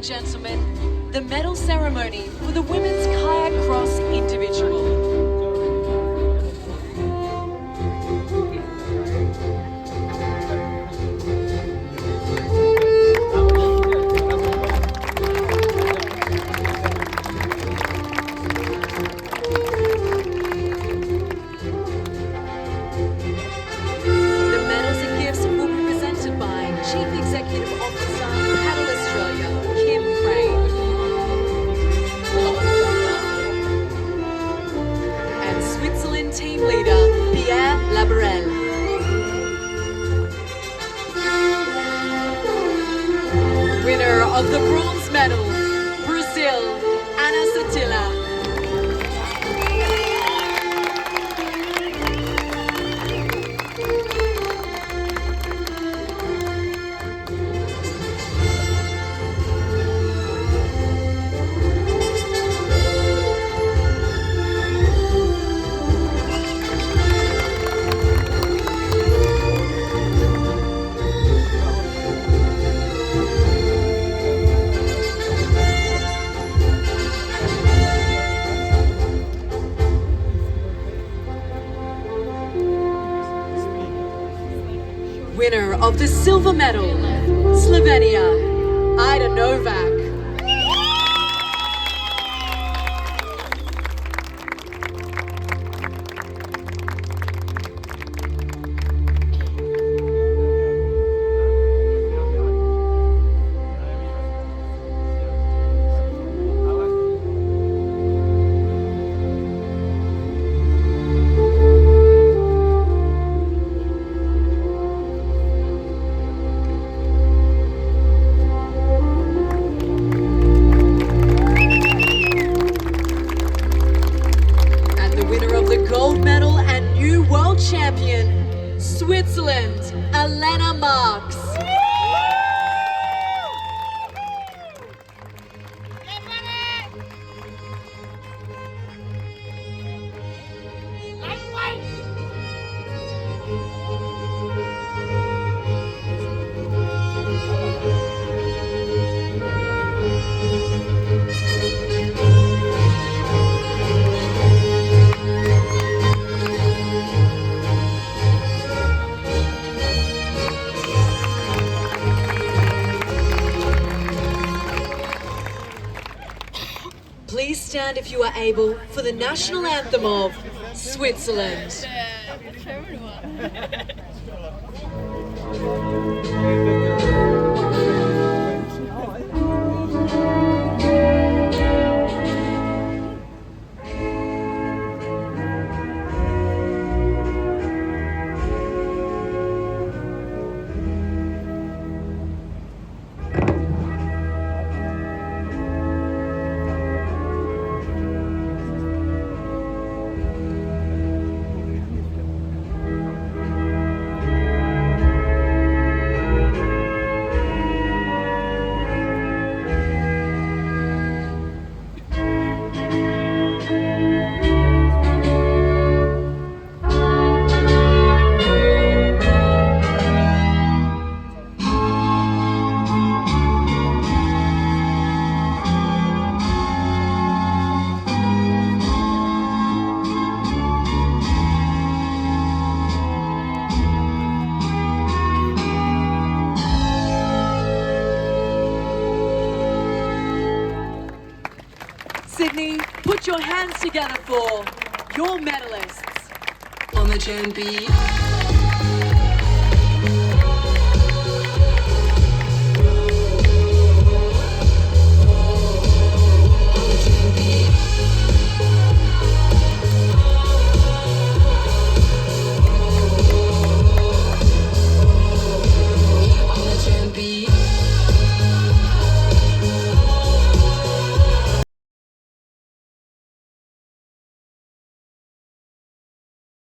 gentlemen, the medal ceremony for the women's kayak cross individual. The medals and gifts will be presented by Chief Executive Officer, Paddle Australia, Kim Crane. And Switzerland team leader, Pierre Labarelle. Winner of the bronze medal, Brazil, Ana Satilla. Winner of the silver medal, Slovenia, Ida Novak. Gold medal and new world champion, Switzerland, Elena Marx. Please stand if you are able for the national anthem of Switzerland. Sydney, put your hands together for your medalists. On the Jan B.